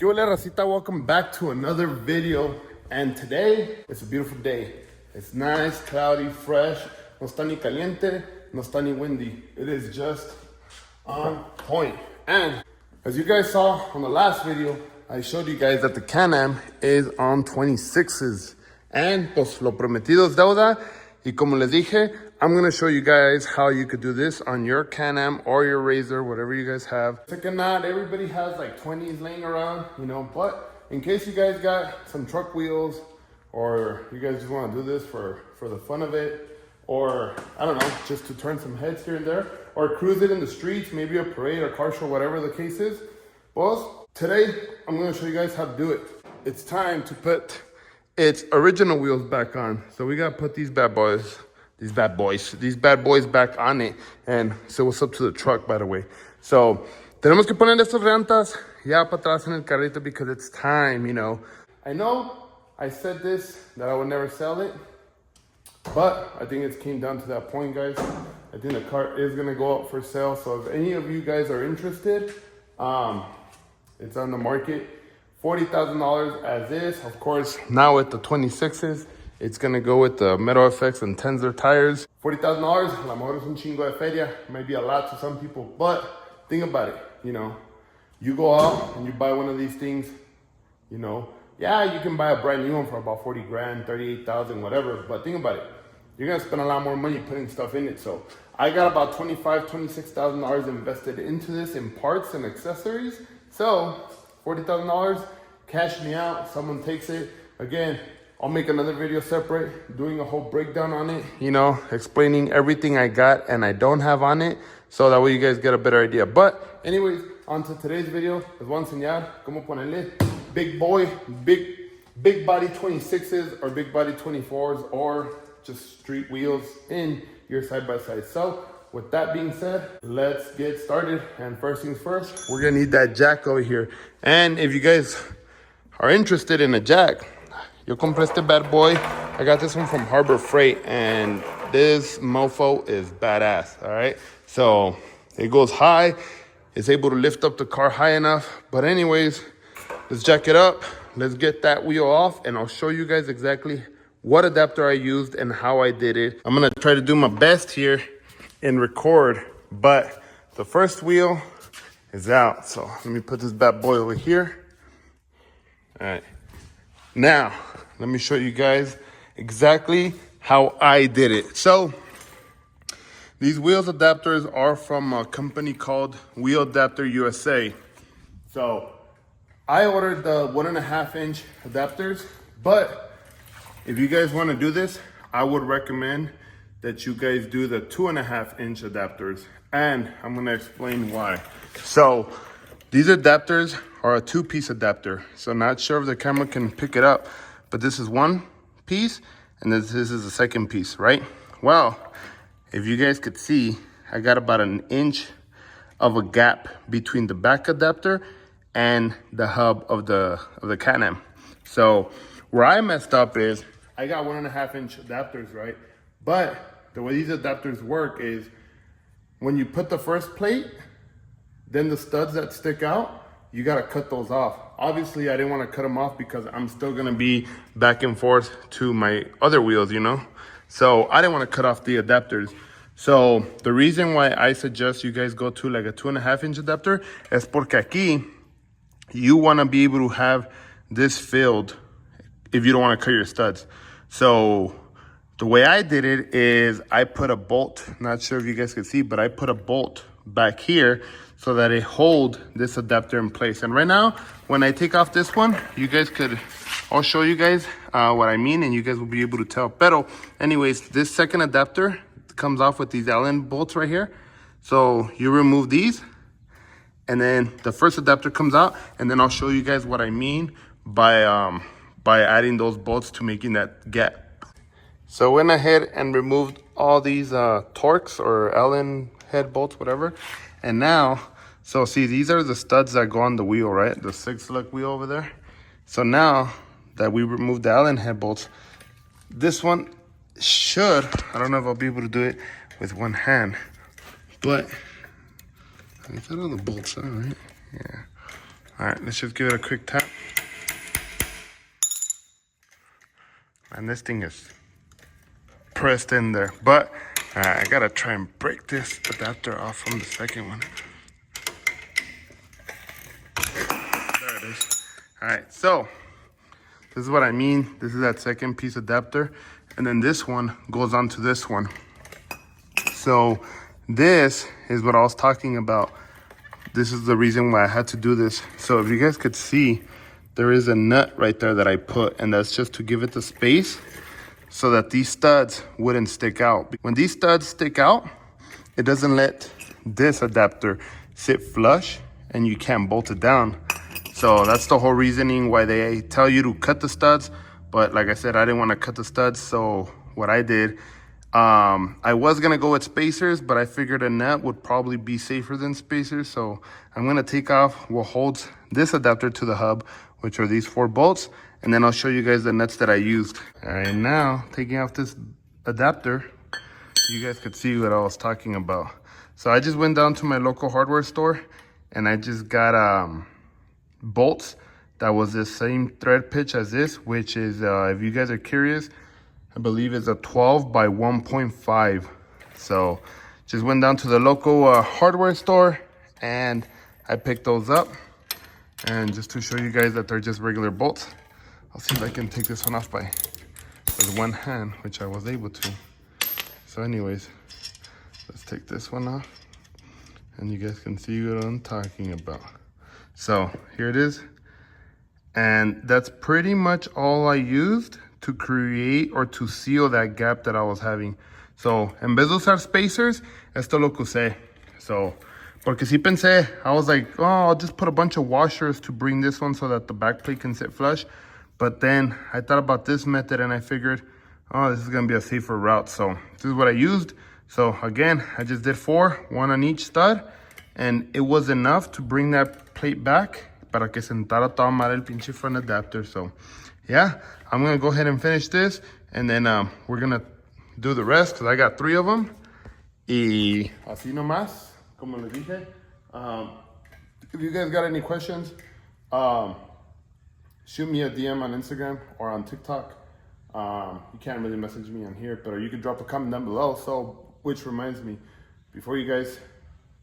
¿Qué hola, racita? Welcome back to another video. And today, it's a beautiful day. It's nice, cloudy, fresh. No está ni caliente, no está ni windy. It is just on point. And as you guys saw on the last video, I showed you guys that the Can-Am is on 26s. And pues lo prometido es deuda. Y como les dije, I'm gonna show you guys how you could do this on your Can-Am or your Razor, whatever you guys have. Second, not everybody has like 20s laying around, you know, but in case you guys got some truck wheels or you guys just wanna do this for the fun of it, or I don't know, just to turn some heads here and there, or cruise it in the streets, maybe a parade or car show, whatever the case is. Well, today, I'm gonna show you guys how to do it. It's time to put its original wheels back on. So we gotta put these bad boys back on it. And so what's up to the truck, by the way. So tenemos que poner estas llantas ya para atrás en el carrito because it's time, you know. I know I said this, that I would never sell it, but I think it came down to that point, guys. I think the car is gonna go up for sale. So if any of you guys are interested, it's on the market. $40,000 as is. Of course, now with the 26s, it's gonna go with the Metal FX and Tensor tires. $40,000, a lo mejor es un chingo de feria. It might be a lot to some people, but think about it, you know. You go out and you buy one of these things, you know, yeah, you can buy a brand new one for about 40 grand, 38,000, whatever, but think about it. You're gonna spend a lot more money putting stuff in it. So I got about $26,000 invested into this in parts and accessories. So $40,000, cash me out, someone takes it. Again, I'll make another video separate, doing a whole breakdown on it, you know, explaining everything I got and I don't have on it, so that way you guys get a better idea. But anyways, on to today's video. Les voy a enseñar cómo ponerle big body 26s or big body 24s or just street wheels in your side-by-side. So with that being said, let's get started. And first things first, we're gonna need that jack over here. And if you guys are interested in a jack, yo compré este bad boy. I got this one from Harbor Freight, and this mofo is badass, all right? So it goes high. It's able to lift up the car high enough. But anyways, let's jack it up. Let's get that wheel off, and I'll show you guys exactly what adapter I used and how I did it. I'm gonna try to do my best here and record, but the first wheel is out. So let me put this bad boy over here. All right, now let me show you guys exactly how I did it. So these wheels adapters are from a company called Wheel Adapter USA. So I ordered the 1.5 inch adapters, but if you guys want to do this, I would recommend that you guys do the 2.5 inch adapters, and I'm gonna explain why. So these adapters are a 2-piece adapter. So not sure if the camera can pick it up, but this is one piece and this is the second piece, right? Well, if you guys could see, I got about 1 inch of a gap between the back adapter and the hub of the Can-Am. So where I messed up is I got 1.5 inch adapters, right? But the way these adapters work is when you put the first plate, then the studs that stick out, you gotta cut those off. Obviously, I didn't wanna cut them off because I'm still gonna be back and forth to my other wheels, you know? So I didn't wanna cut off the adapters. So the reason why I suggest you guys go to like a 2.5 inch adapter es porque aquí, you wanna be able to have this filled if you don't wanna cut your studs. So the way I did it is I put a bolt, not sure if you guys can see, but I put a bolt back here so that it hold this adapter in place. And right now, when I take off this one, you guys could, I'll show you guys what I mean and you guys will be able to tell. Pero anyways, this second adapter comes off with these Allen bolts right here. So you remove these and then the first adapter comes out, and then I'll show you guys what I mean by adding those bolts to making that gap. So I went ahead and removed all these Torx or Allen head bolts, whatever. And now, so see, these are the studs that go on the wheel, right? The 6-lug wheel over there. So now that we removed the Allen head bolts, this one should, I don't know if I'll be able to do it with one hand, but I got all the bolts on, right? Yeah. All right, let's just give it a quick tap. And this thing is pressed in there. But I gotta try and break this adapter off from the second one. There it is. All right, so this is what I mean. This is that second piece adapter. And then this one goes onto this one. So this is what I was talking about. This is the reason why I had to do this. So if you guys could see, there is a nut right there that I put, and that's just to give it the space so that these studs wouldn't stick out. When these studs stick out, it doesn't let this adapter sit flush and you can't bolt it down. So that's the whole reasoning why they tell you to cut the studs. But like I said, I didn't want to cut the studs. So what I did, I was gonna go with spacers, but I figured a nut would probably be safer than spacers. So I'm gonna take off what holds this adapter to the hub, which are these 4 bolts. And then I'll show you guys the nuts that I used. All right, now taking off this adapter, you guys could see what I was talking about. So I just went down to my local hardware store and I just got bolts that was the same thread pitch as this, which is, if you guys are curious, I believe it's a 12 by 1.5. So just went down to the local hardware store and I picked those up. And just to show you guys that they're just regular bolts, I'll see if I can take this one off with one hand, which I was able to. So anyways, let's take this one off and you guys can see what I'm talking about. So here it is. And that's pretty much all I used to create or to seal that gap that I was having. So, en vez de usar spacers, esto lo que usé. So, porque sí pensé, I was like, oh, I'll just put a bunch of washers to bring this one so that the back plate can sit flush. But then I thought about this method and I figured, oh, this is gonna be a safer route. So this is what I used. So again, I just did 4, 1 on each stud, and it was enough to bring that plate back para que sentara toda madre el pinche front adapter. So yeah, I'm gonna go ahead and finish this, and then we're gonna do the rest because I got 3 of them. Y así nomás, como les dije. If you guys got any questions, shoot me a DM on Instagram or on TikTok. You can't really message me on here, but you can drop a comment down below. So, which reminds me, before you guys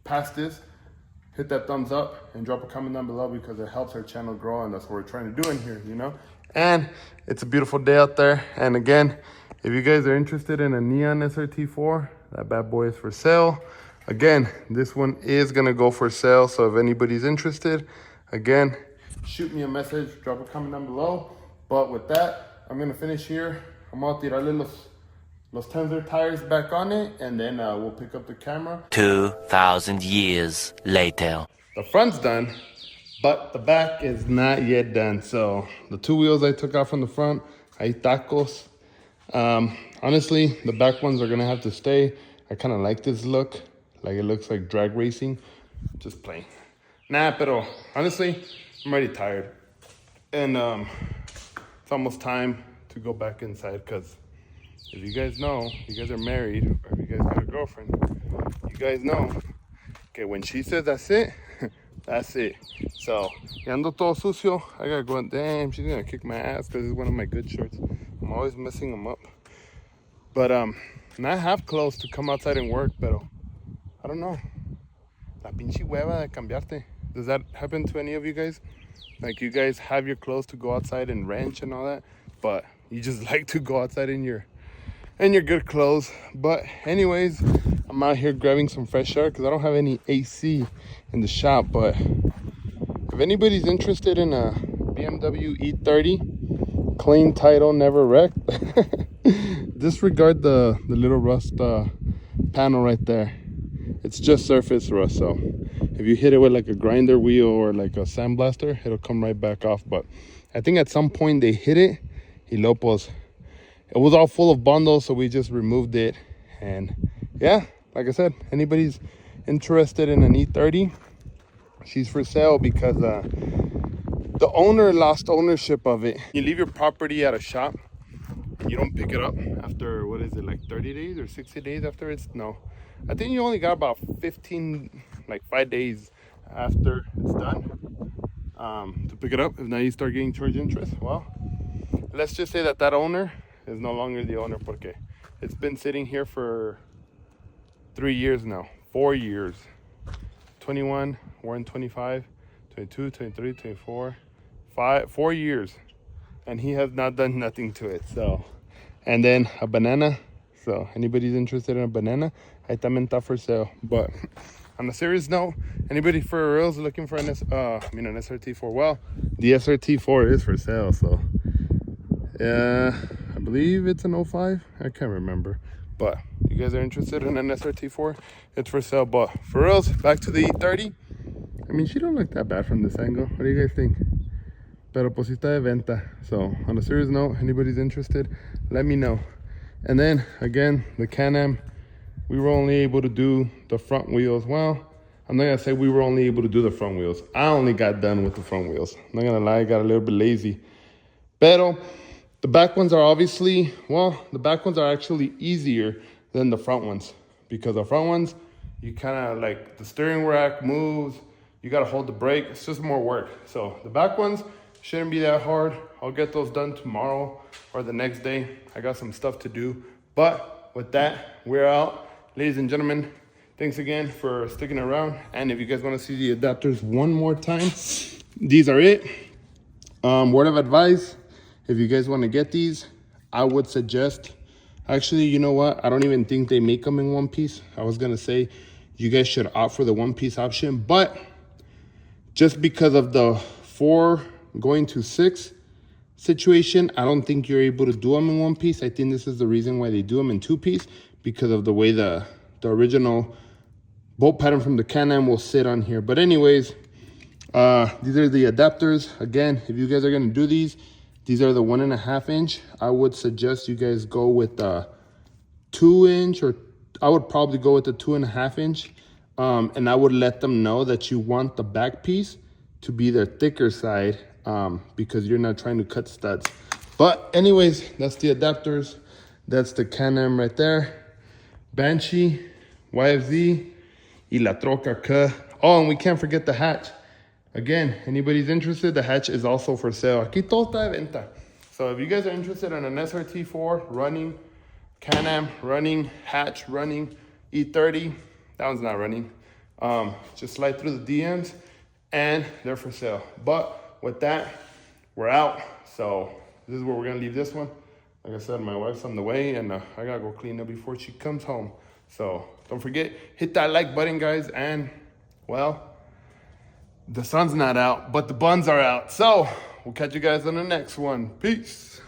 pass this, hit that thumbs up and drop a comment down below because it helps our channel grow, and that's what we're trying to do in here, you know? And it's a beautiful day out there. And again, if you guys are interested in a neon SRT4, that bad boy is for sale. Again, this one is gonna go for sale. So if anybody's interested, again, shoot me a message, drop a comment down below. But with that, I'm gonna finish here. I'm gonna tirarle los tensor tires back on it, and then we'll pick up the camera. 2,000 years later. The front's done, but the back is not yet done. So the 2 wheels I took out from the front, hay tacos. Honestly, the back ones are gonna have to stay. I kind of like this look. Like it looks like drag racing, just plain. Nah, pero honestly, I'm already tired. And it's almost time to go back inside because if you guys know, you guys are married, or if you guys got a girlfriend, you guys know, okay, when she says that's it, that's it. So, ya ando todo sucio, I gotta go, damn, she's gonna kick my ass because it's one of my good shorts. I'm always messing them up. But not half close to come outside and work, pero I don't know. La pinche hueva de cambiarte. Does that happen to any of you guys? Like you guys have your clothes to go outside and wrench and all that, but you just like to go outside in your good clothes. But anyways, I'm out here grabbing some fresh air because I don't have any AC in the shop. But if anybody's interested in a BMW E30, clean title, never wrecked, disregard the little rust panel right there. It's just surface rust. So if you hit it with like a grinder wheel or like a sandblaster, it'll come right back off. But I think at some point they hit it, y luego pues, it was all full of bundles, so we just removed it. And yeah, like I said, anybody's interested in an E30, she's for sale because the owner lost ownership of it. You leave your property at a shop, you don't pick it up after, what is it, like 30 days or 60 days after it's, no. I think you only got about 5 days after it's done. to pick it up. If now you start getting charged interest, well, let's just say that owner is no longer the owner porque it's been sitting here for 3 years now, 4 years. 21, we're in 25, 22, 23, 24, 4 years. And he has not done nothing to it, so. And then a banana. So anybody's interested in a banana, ahí también está for sale. But on a serious note, anybody for reals looking for an SRT4? Well, the SRT4 is for sale, so. I believe it's an 05. I can't remember. But you guys are interested in an SRT4? It's for sale. But for reals, back to the E30. I mean, she don't look that bad from this angle. What do you guys think? Pero pues está de venta. So on a serious note, anybody's interested, let me know. And then again, the Can-Am, we were only able to do the front wheels. Well, I'm not gonna say we were only able to do the front wheels. I only got done with the front wheels. I'm not gonna lie, I got a little bit lazy. Pero the back ones are obviously, well, the back ones are actually easier than the front ones, because the front ones, you kind of like the steering rack moves, you got to hold the brake. It's just more work. So the back ones shouldn't be that hard. I'll get those done tomorrow or the next day. I got some stuff to do. But with that, we're out. Ladies and gentlemen, thanks again for sticking around. And if you guys want to see the adapters one more time, these are it. Word of advice, if you guys want to get these, I would suggest, actually, you know what? I don't even think they make them in one piece. I was going to say you guys should opt for the one piece option, but just because of the 4 going to 6 situation, I don't think you're able to do them in one piece. I think this is the reason why they do them in 2 piece, because of the way the original bolt pattern from the Can-Am will sit on here. But anyways, these are the adapters. Again, if you guys are going to do these are the 1.5 inch. I would suggest you guys go with the 2 inch, or I would probably go with the 2.5 inch. And I would let them know that you want the back piece to be the thicker side, because you're not trying to cut studs. But anyways, that's the adapters. That's the Can-Am right there. Banshee, YFZ, y la troca K. Oh, and we can't forget the hatch. Again, anybody's interested, the hatch is also for sale. Aquí todo está de venta. So if you guys are interested in an SRT4 running, Can-Am running, hatch running, E30, that one's not running. Just slide through the DMs and they're for sale. But with that, we're out. So this is where we're gonna leave this one. Like I said, my wife's on the way and I gotta go clean up before she comes home. So don't forget, hit that like button, guys. And well, the sun's not out, but the buns are out. So we'll catch you guys on the next one. Peace.